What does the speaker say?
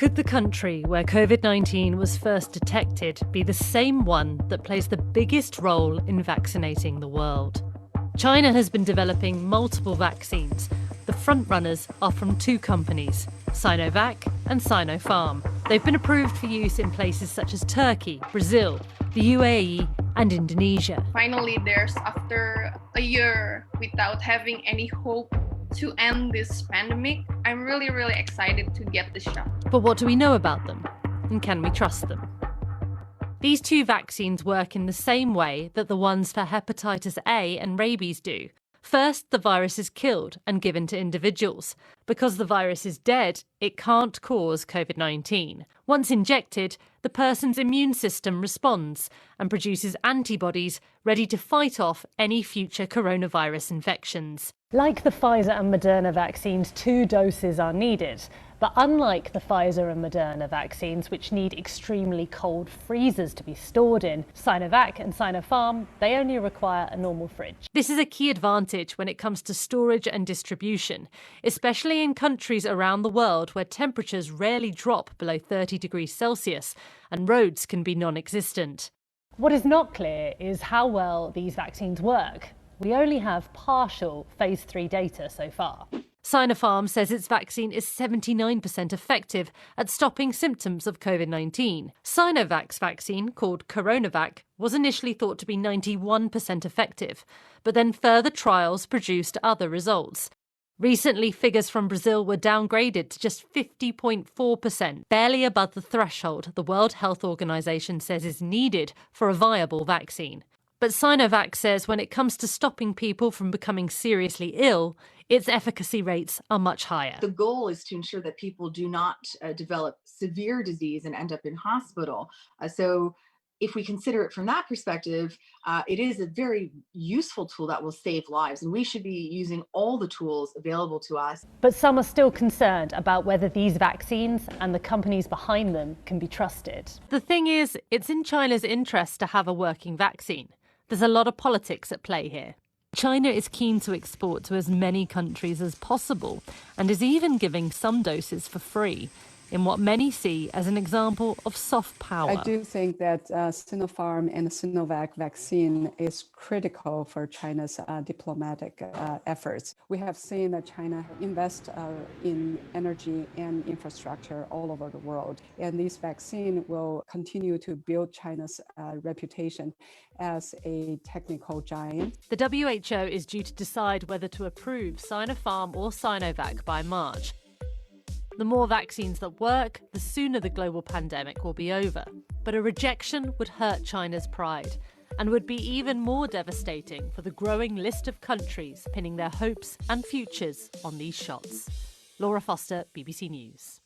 Could the country where COVID-19 was first detected be the same one that plays the biggest role in vaccinating the world? China has been developing multiple vaccines. The frontrunners are from two companies, Sinovac and Sinopharm. They've been approved for use in places such as Turkey, Brazil, the UAE and Indonesia. Finally, after a year without having any hope to end this pandemic, I'm really excited to get the shot. But what do we know about them? And can we trust them? These two vaccines work in the same way that the ones for hepatitis A and rabies do. First, the virus is killed and given to individuals. Because the virus is dead, it can't cause COVID-19. Once injected, the person's immune system responds and produces antibodies ready to fight off any future coronavirus infections. Like the Pfizer and Moderna vaccines, 2 doses are needed. But unlike the Pfizer and Moderna vaccines, which need extremely cold freezers to be stored in, Sinovac and Sinopharm, they only require a normal fridge. This is a key advantage when it comes to storage and distribution, especially in countries around the world where temperatures rarely drop below 30 degrees Celsius and roads can be non-existent. What is not clear is how well these vaccines work. We only have partial phase 3 data so far. Sinopharm says its vaccine is 79% effective at stopping symptoms of COVID-19. Sinovac's vaccine, called CoronaVac, was initially thought to be 91% effective, but then further trials produced other results. Recently, figures from Brazil were downgraded to just 50.4%, barely above the threshold the World Health Organization says is needed for a viable vaccine. But Sinovac says when it comes to stopping people from becoming seriously ill, its efficacy rates are much higher. The goal is to ensure that people do not develop severe disease and end up in hospital. So if we consider it from that perspective, it is a very useful tool that will save lives, and we should be using all the tools available to us. But some are still concerned about whether these vaccines and the companies behind them can be trusted. The thing is, it's in China's interest to have a working vaccine. There's a lot of politics at play here. China is keen to export to as many countries as possible and is even giving some doses for free, in what many see as an example of soft power. I do think that Sinopharm and Sinovac vaccine is critical for China's diplomatic efforts. We have seen that China invests in energy and infrastructure all over the world, and this vaccine will continue to build China's reputation as a technical giant. The WHO is due to decide whether to approve Sinopharm or Sinovac by March. The more vaccines that work, the sooner the global pandemic will be over. But a rejection would hurt China's pride and would be even more devastating for the growing list of countries pinning their hopes and futures on these shots. Laura Foster, BBC News.